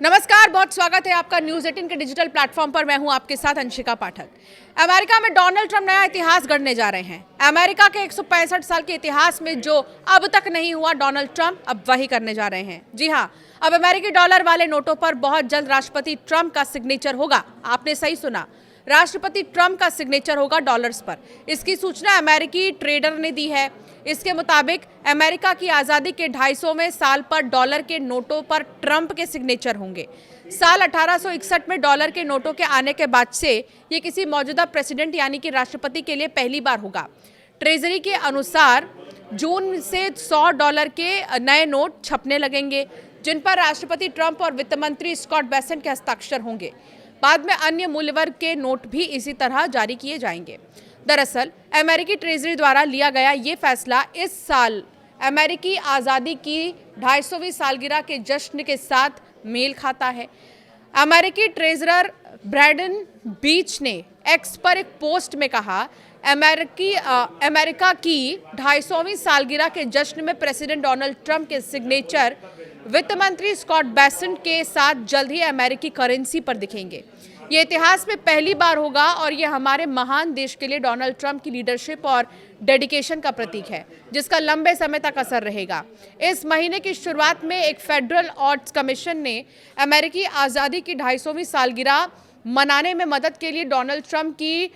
नमस्कार, बहुत स्वागत है आपका न्यूज 18 के डिजिटल प्लेटफॉर्म पर। मैं हूं आपके साथ अंशिका पाठक। अमेरिका में डोनाल्ड ट्रंप नया इतिहास गढ़ने जा रहे हैं। अमेरिका के 165 साल के इतिहास में जो अब तक नहीं हुआ, डोनाल्ड ट्रंप अब वही करने जा रहे हैं। जी हां, अब अमेरिकी डॉलर वाले नोटों पर बहुत जल्द राष्ट्रपति ट्रंप का सिग्नेचर होगा। आपने सही सुना, राष्ट्रपति ट्रंप का सिग्नेचर होगा डॉलर्स पर। इसकी सूचना अमेरिकी ट्रेडर ने दी है। इसके मुताबिक अमेरिका की आज़ादी के 250वें साल पर डॉलर के नोटों पर ट्रंप के सिग्नेचर होंगे। साल 1861 में डॉलर के नोटों के आने के बाद से ये किसी मौजूदा प्रेसिडेंट यानी कि राष्ट्रपति के लिए पहली बार होगा। ट्रेजरी के अनुसार जून से $100 के नए नोट छपने लगेंगे, जिन पर राष्ट्रपति ट्रंप और वित्त मंत्री स्कॉट बेसेंट के हस्ताक्षर होंगे। बाद में अन्य मूल्य वर्ग के नोट भी इसी तरह जारी किए जाएंगे। दरअसल अमेरिकी ट्रेजरी द्वारा लिया गया ये फैसला इस साल अमेरिकी आज़ादी की 250वीं सालगिरह के जश्न के साथ मेल खाता है। अमेरिकी ट्रेजरर ब्रैंडन बीच ने एक्स पर एक पोस्ट में कहा, अमेरिका की 250वीं सालगिरह के जश्न में प्रेसिडेंट डोनाल्ड ट्रंप के सिग्नेचर वित्त मंत्री स्कॉट बेसेंट के साथ जल्द ही अमेरिकी करेंसी पर दिखेंगे। ये इतिहास में पहली बार होगा और ये हमारे महान देश के लिए डोनाल्ड ट्रंप की लीडरशिप और डेडिकेशन का प्रतीक है, जिसका लंबे समय तक असर रहेगा। इस महीने की शुरुआत में एक फेडरल ऑडिट कमीशन ने अमेरिकी आज़ादी की 250वीं सालगिरह मनाने में मदद के लिए डोनाल्ड ट्रंप की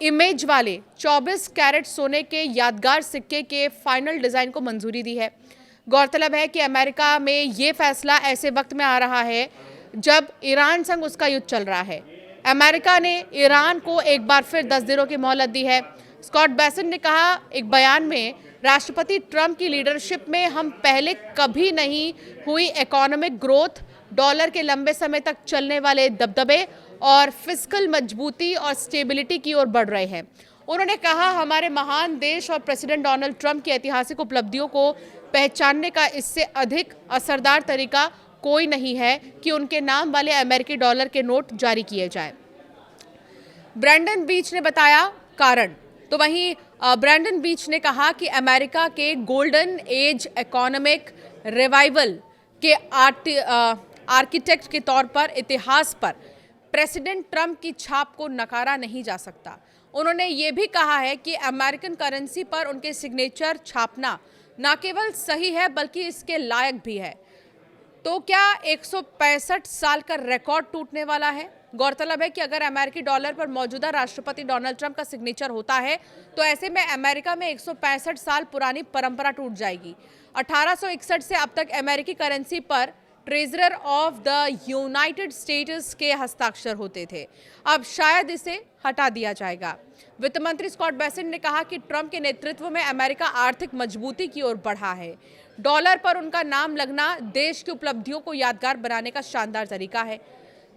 इमेज वाले 24 कैरेट सोने के यादगार सिक्के के फाइनल डिज़ाइन को मंजूरी दी है। गौरतलब है कि अमेरिका में ये फैसला ऐसे वक्त में आ रहा है जब ईरान संग उसका युद्ध चल रहा है। अमेरिका ने ईरान को एक बार फिर 10 दिनों की मोहलत दी है। स्कॉट बेसेंट ने कहा एक बयान में, राष्ट्रपति ट्रंप की लीडरशिप में हम पहले कभी नहीं हुई इकोनॉमिक ग्रोथ, डॉलर के लंबे समय तक चलने वाले दबदबे और फिस्कल मजबूती और स्टेबिलिटी की ओर बढ़ रहे हैं। उन्होंने कहा, हमारे महान देश और प्रेसिडेंट डोनाल्ड ट्रंप की ऐतिहासिक उपलब्धियों को पहचानने का इससे अधिक असरदार तरीका कोई नहीं है कि उनके नाम वाले अमेरिकी डॉलर के नोट जारी किए जाएं। ब्रैंडन बीच ने बताया कारण। तो वहीं ब्रैंडन बीच ने कहा कि अमेरिका के गोल्डन एज इकोनॉमिक रिवाइवल के आर्किटेक्ट के तौर पर इतिहास पर प्रेसिडेंट ट्रंप की छाप को नकारा नहीं जा सकता। उन्होंने ये भी कहा है कि अमेरिकन करेंसी पर उनके सिग्नेचर छापना न केवल सही है बल्कि इसके लायक भी है। तो क्या 165 साल का रिकॉर्ड टूटने वाला है? गौरतलब है कि अगर अमेरिकी डॉलर पर मौजूदा राष्ट्रपति डोनाल्ड ट्रंप का सिग्नेचर होता है तो ऐसे में अमेरिका में 165 साल पुरानी परंपरा टूट जाएगी। 1861 से अब तक अमेरिकी करेंसी पर treasurer of the United states के हस्ताक्षर होते थे। अब शायद इसे हटा दिया जाएगा। वित्त मंत्री स्कॉट बेसेंट ने कहा कि ट्रंप के नेतृत्व में अमेरिका आर्थिक मजबूती की ओर बढ़ा है। डॉलर पर उनका नाम लगना देश की उपलब्धियों को यादगार बनाने का शानदार तरीका है।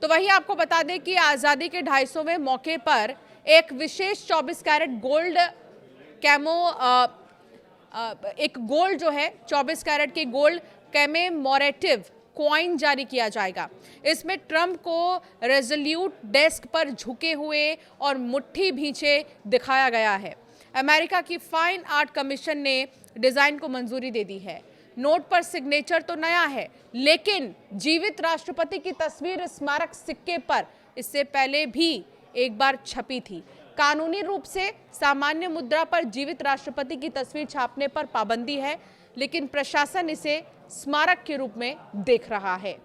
तो वहीं आपको बता दें कि आज़ादी के 250वें मौके पर एक विशेष 24 कैरेट गोल्ड एक गोल्ड जो है 24 कैरेट के गोल्ड कैमेमोरेटिव कॉइन जारी किया जाएगा। इसमें ट्रंप को रेजोल्यूट डेस्क पर झुके हुए और मुट्ठी भींचे दिखाया गया है। अमेरिका की फाइन आर्ट कमीशन ने डिज़ाइन को मंजूरी दे दी है। नोट पर सिग्नेचर तो नया है, लेकिन जीवित राष्ट्रपति की तस्वीर स्मारक सिक्के पर इससे पहले भी एक बार छपी थी। कानूनी रूप से सामान्य मुद्रा पर जीवित राष्ट्रपति की तस्वीर छापने पर पाबंदी है, लेकिन प्रशासन इसे स्मारक के रूप में देख रहा है।